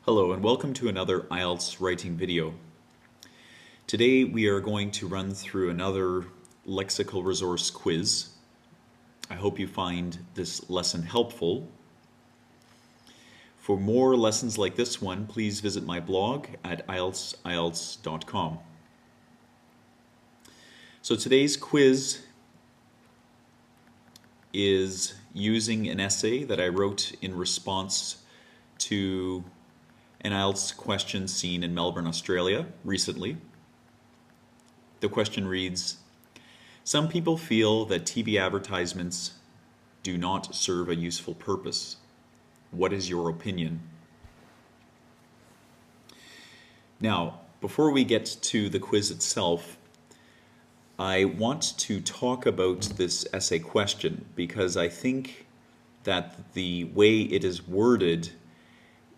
Hello and welcome to another IELTS writing video. Today we are going to run through another lexical resource quiz. I hope you find this lesson helpful. For more lessons like this one, please visit my blog at IELTS.com. So today's quiz is using an essay that I wrote in response to an IELTS question seen in Melbourne, Australia recently. The question reads, "Some people feel that TV advertisements do not serve a useful purpose. What is your opinion?" Now, before we get to the quiz itself, I want to talk about this essay question because I think that the way it is worded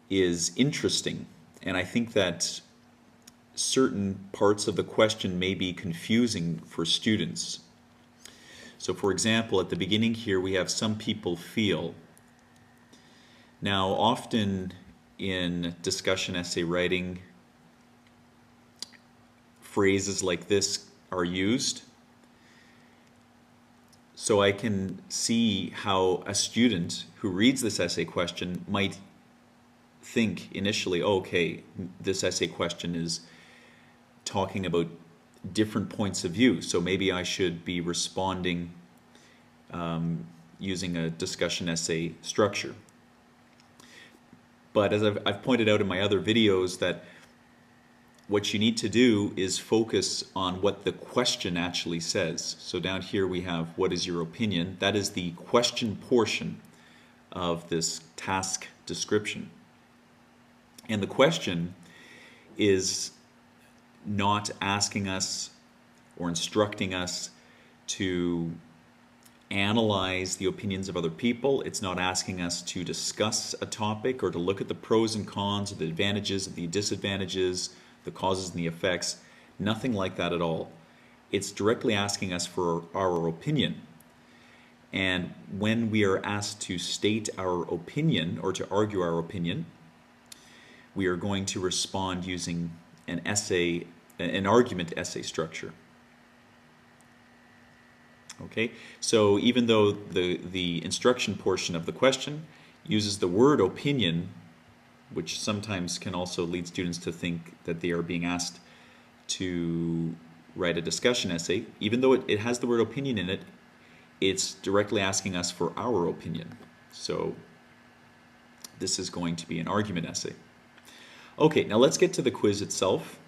is interesting, and I think that certain parts of the question may be confusing for students. So for example, at the beginning here we have "some people feel." Now often in discussion essay writing, phrases like this are used. So I can see how a student who reads this essay question might think initially, okay, this essay question is talking about different points of view, so maybe I should be responding using a discussion essay structure. But as I've pointed out in my other videos, that what you need to do is focus on what the question actually says. So down here we have, "What is your opinion?" That is the question portion of this task description. And the question is not asking us or instructing us to analyze the opinions of other people. It's not asking us to discuss a topic or to look at the pros and cons, or the advantages and the disadvantages, the causes and the effects. Nothing like that at all. It's directly asking us for our opinion. And when we are asked to state our opinion or to argue our opinion, we are going to respond using an argument essay structure. Okay, so even though the instruction portion of the question uses the word opinion, which sometimes can also lead students to think that they are being asked to write a discussion essay, even though it has the word opinion in it, it's directly asking us for our opinion. So this is going to be an argument essay. Okay, now let's get to the quiz itself.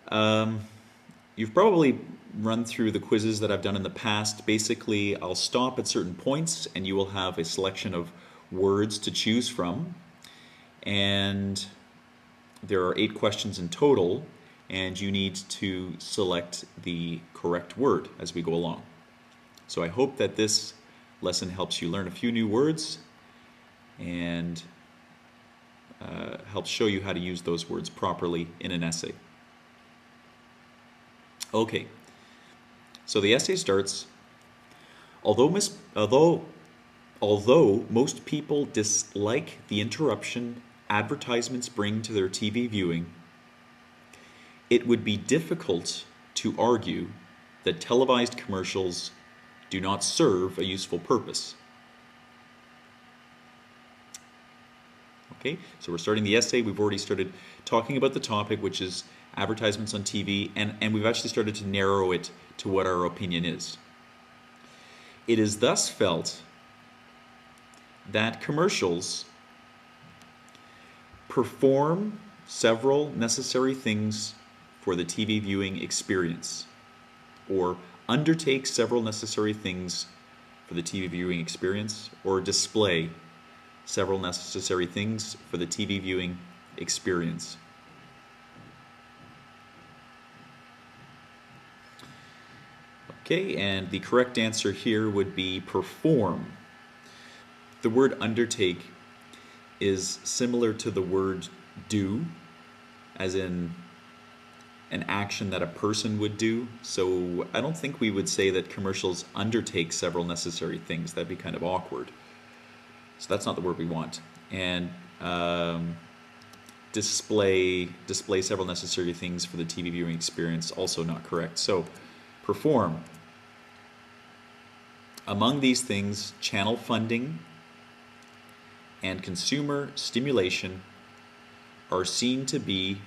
You've probably run through the quizzes that I've done in the past. Basically, I'll stop at certain points and you will have a selection of words to choose from. And there are 8 questions in total, and you need to select the correct word as we go along. So I hope that this lesson helps you learn a few new words and helps show you how to use those words properly in an essay. Okay, so the essay starts, although most people dislike the interruption advertisements bring to their TV viewing, it would be difficult to argue that televised commercials do not serve a useful purpose. Okay, so we're starting the essay. We've already started talking about the topic, which is advertisements on TV, and we've actually started to narrow it to what our opinion is. It is thus felt that commercials perform several necessary things for the TV viewing experience, or undertake several necessary things for the TV viewing experience, or display several necessary things for the TV viewing experience. Okay, and the correct answer here would be perform. The word undertake is similar to the word do, as in an action that a person would do. So I don't think we would say that commercials undertake several necessary things. That'd be kind of awkward. So that's not the word we want. And display several necessary things for the TV viewing experience, also not correct. So, perform. Among these things, channel funding and consumer stimulation are seen to be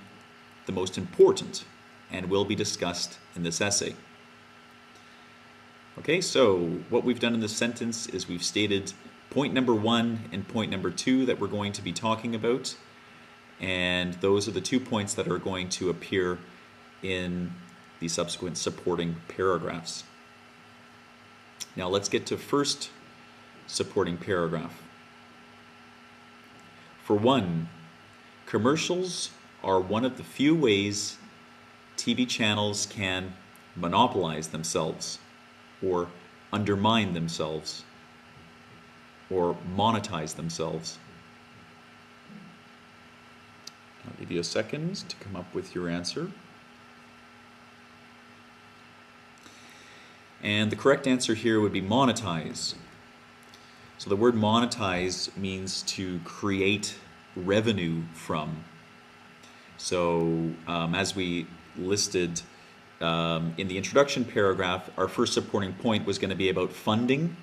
the most important and will be discussed in this essay. Okay, so what we've done in this sentence is we've stated point number 1 and point number 2 that we're going to be talking about, and those are the 2 points that are going to appear in the subsequent supporting paragraphs. Now let's get to first supporting paragraph. For one, commercials are one of the few ways TV channels can monopolize themselves, or undermine themselves, or monetize themselves. I'll give you a second to come up with your answer. And the correct answer here would be monetize. So the word monetize means to create revenue from. So as we listed in the introduction paragraph, our first supporting point was going to be about funding.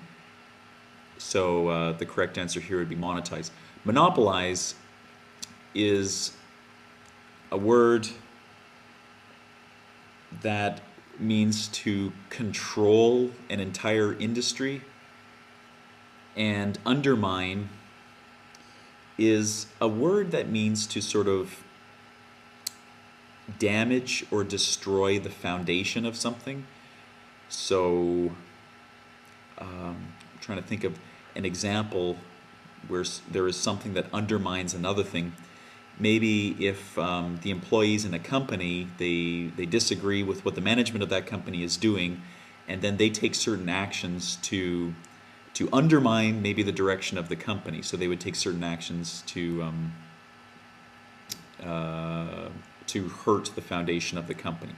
So the correct answer here would be monetize. Monopolize is a word that means to control an entire industry, and undermine is a word that means to sort of damage or destroy the foundation of something. So I'm trying to think of an example where there is something that undermines another thing. Maybe if the employees in a company, they disagree with what the management of that company is doing, and then they take certain actions to undermine maybe the direction of the company. So they would take certain actions to hurt the foundation of the company.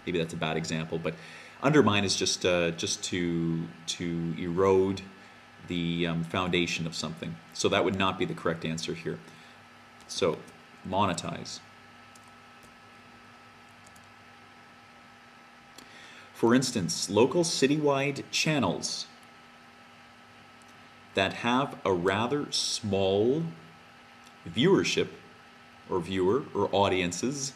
Maybe that's a bad example, but undermine is just to erode the foundation of something. So that would not be the correct answer here. So, monetize. For instance, local citywide channels that have a rather small viewership or viewer or audiences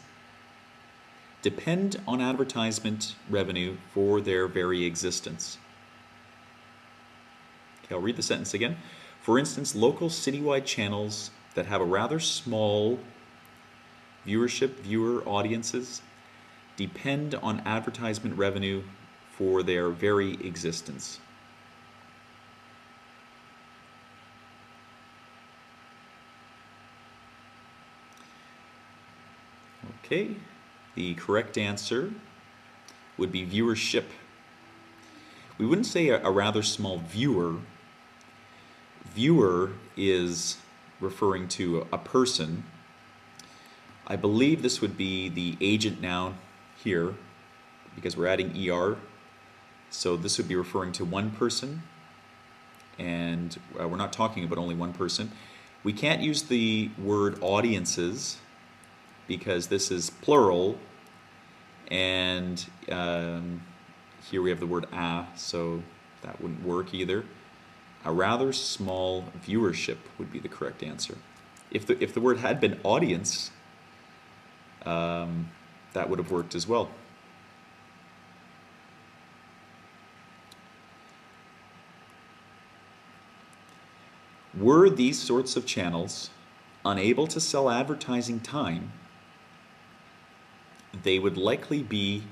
depend on advertisement revenue for their very existence. Okay, I'll read the sentence again. For instance, local citywide channels that have a rather small viewership, viewer audiences depend on advertisement revenue for their very existence. Okay, the correct answer would be viewership. We wouldn't say a rather small viewer. Viewer is referring to a person. I believe this would be the agent noun here because we're adding ER. So this would be referring to one person, and we're not talking about only one person. We can't use the word audiences because this is plural, and here we have the word a, so that wouldn't work either. A rather small viewership would be the correct answer. If the word had been audience, that would have worked as well. Were these sorts of channels unable to sell advertising time, they would likely be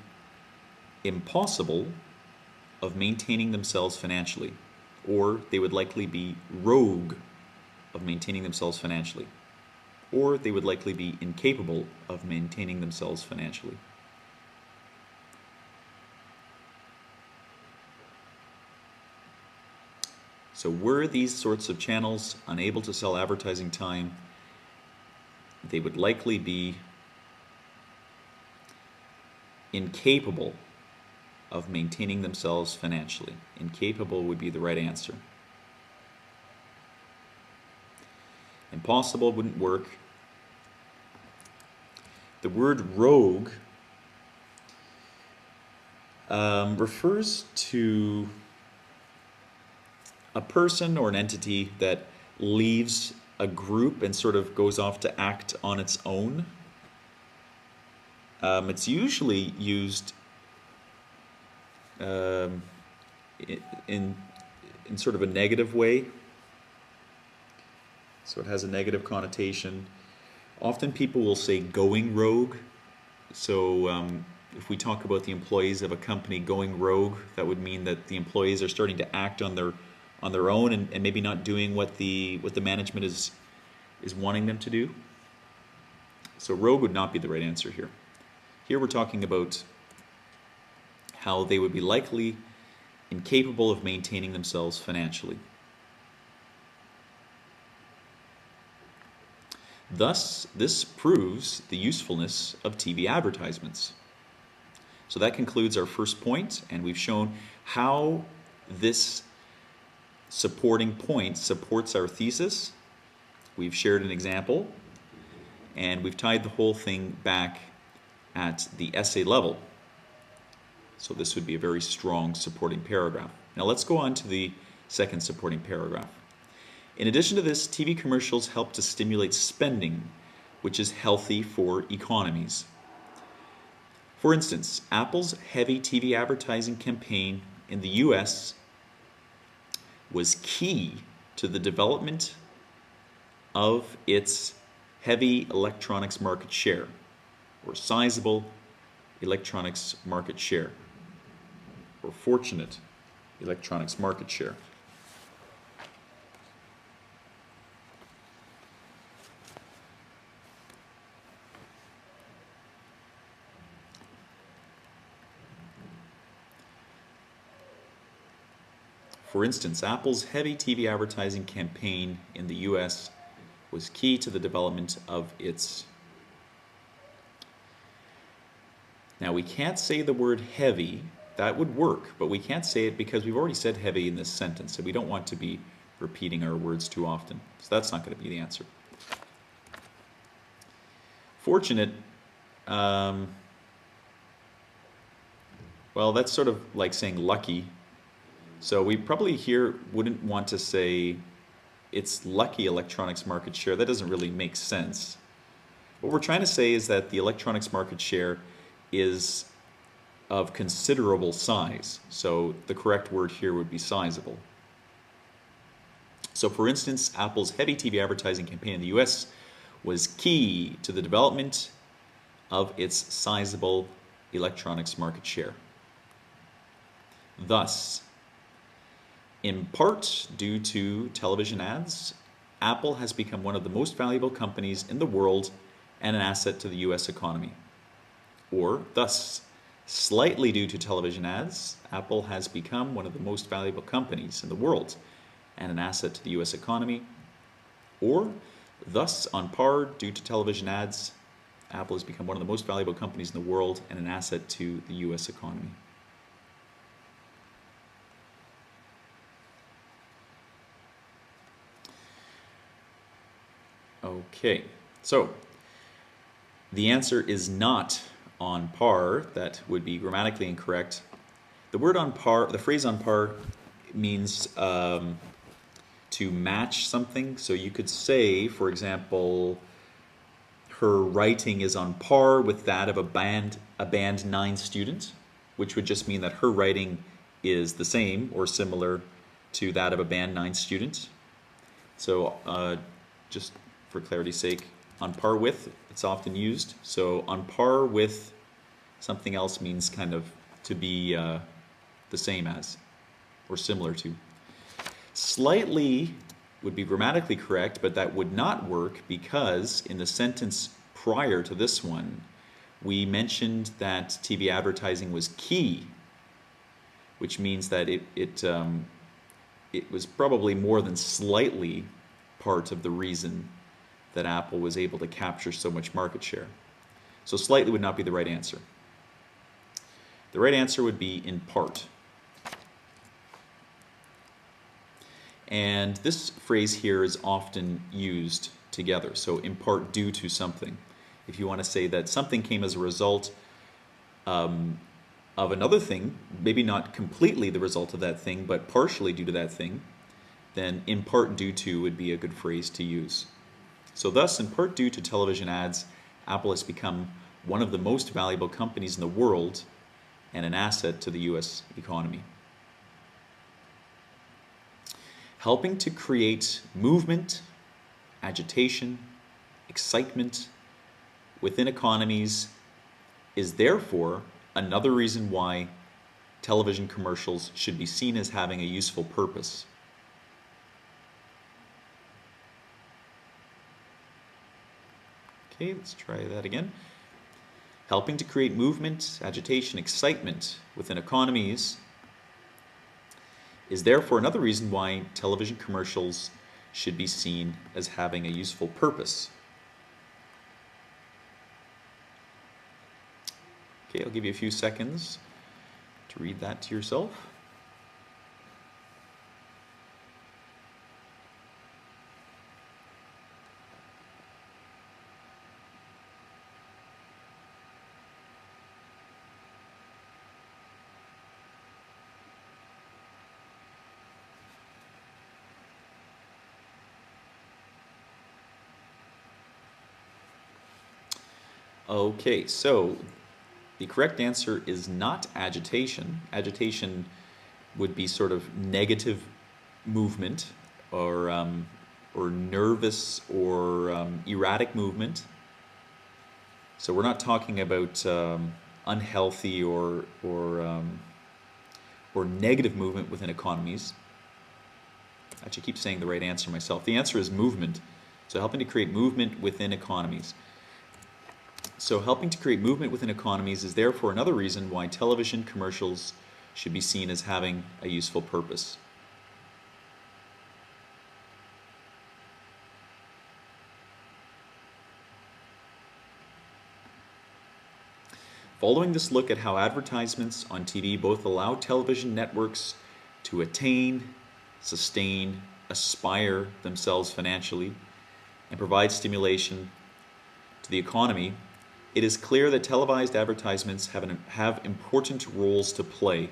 impossible of maintaining themselves financially, or they would likely be rogue of maintaining themselves financially, or they would likely be incapable of maintaining themselves financially. So were these sorts of channels unable to sell advertising time, they would likely be incapable of maintaining themselves financially. Incapable would be the right answer. Impossible wouldn't work. The word rogue refers to a person or an entity that leaves a group and sort of goes off to act on its own. It's usually used in sort of a negative way. So it has a negative connotation. Often people will say going rogue. So if we talk about the employees of a company going rogue, that would mean that the employees are starting to act on their own and maybe not doing what the management is wanting them to do. So rogue would not be the right answer here. Here we're talking about how they would be likely incapable of maintaining themselves financially. Thus, this proves the usefulness of TV advertisements. So that concludes our first point, and we've shown how this supporting point supports our thesis. We've shared an example, and we've tied the whole thing back at the essay level. So this would be a very strong supporting paragraph. Now let's go on to the second supporting paragraph. In addition to this, TV commercials help to stimulate spending, which is healthy for economies. For instance, Apple's heavy TV advertising campaign in the US was key to the development of its heavy electronics market share, or sizable electronics market share, or fortunate electronics market share. For instance, Apple's heavy TV advertising campaign in the US was key to the development of its... Now we can't say the word heavy. That would work, but we can't say it because we've already said heavy in this sentence, so we don't want to be repeating our words too often. So that's not going to be the answer. Fortunate, well, that's sort of like saying lucky. So we probably here wouldn't want to say it's lucky electronics market share. That doesn't really make sense. What we're trying to say is that the electronics market share is of considerable size. So the correct word here would be sizable. So for instance, Apple's heavy TV advertising campaign in the US was key to the development of its sizable electronics market share. Thus, in part due to television ads, Apple has become one of the most valuable companies in the world and an asset to the US economy. Or, thus, slightly due to television ads, Apple has become one of the most valuable companies in the world and an asset to the US economy. Or, thus, on par due to television ads, Apple has become one of the most valuable companies in the world and an asset to the US economy. Okay, so the answer is not on par. That would be grammatically incorrect. The word on par, the phrase on par means to match something. So you could say, for example, her writing is on par with that of a band 9 student, which would just mean that her writing is the same or similar to that of a band 9 student. So just for clarity's sake, on par with, it's often used. So on par with something else means kind of to be the same as or similar to. Slightly would be grammatically correct, but that would not work because in the sentence prior to this one, we mentioned that TV advertising was key, which means that it was probably more than slightly part of the reason that Apple was able to capture so much market share. So slightly would not be the right answer. The right answer would be in part. And this phrase here is often used together. So in part due to something. If you want to say that something came as a result of another thing, maybe not completely the result of that thing, but partially due to that thing, then in part due to would be a good phrase to use. So thus, in part due to television ads, Apple has become one of the most valuable companies in the world and an asset to the US economy. Helping to create movement, agitation, excitement within economies is therefore another reason why television commercials should be seen as having a useful purpose. Okay, let's try that again. Helping to create movement, agitation, excitement within economies is therefore another reason why television commercials should be seen as having a useful purpose. Okay, I'll give you a few seconds to read that to yourself. Okay, so the correct answer is not agitation. Agitation would be sort of negative movement or nervous or erratic movement. So we're not talking about unhealthy or negative movement within economies. I actually keep saying the right answer myself. The answer is movement. So helping to create movement within economies. So helping to create movement within economies is therefore another reason why television commercials should be seen as having a useful purpose. Following this look at how advertisements on TV both allow television networks to attain, sustain, aspire themselves financially, and provide stimulation to the economy, it is clear that televised advertisements have important roles to play.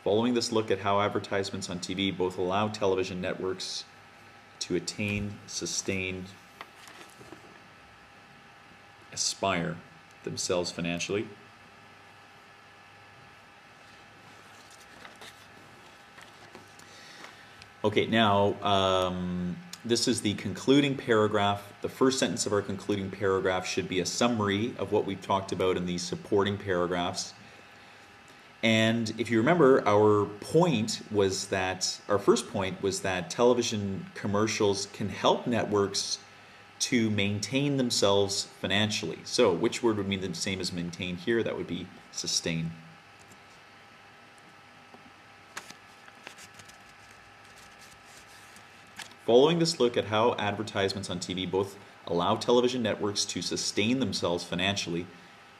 Following this look at how advertisements on TV both allow television networks to attain, sustain, aspire themselves financially, okay, now this is the concluding paragraph. The first sentence of our concluding paragraph should be a summary of what we've talked about in these supporting paragraphs. And if you remember, our first point was that television commercials can help networks to maintain themselves financially. So which word would mean the same as maintain here? That would be sustain. Following this look at how advertisements on TV both allow television networks to sustain themselves financially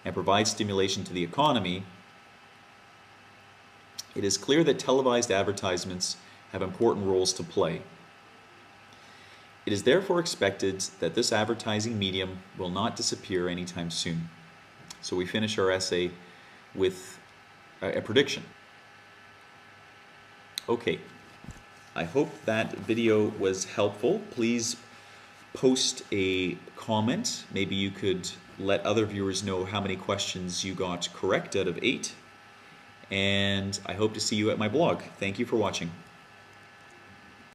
and provide stimulation to the economy, it is clear that televised advertisements have important roles to play. It is therefore expected that this advertising medium will not disappear anytime soon. So we finish our essay with a prediction. Okay. I hope that video was helpful. Please post a comment. Maybe you could let other viewers know how many questions you got correct out of 8. And I hope to see you at my blog. Thank you for watching.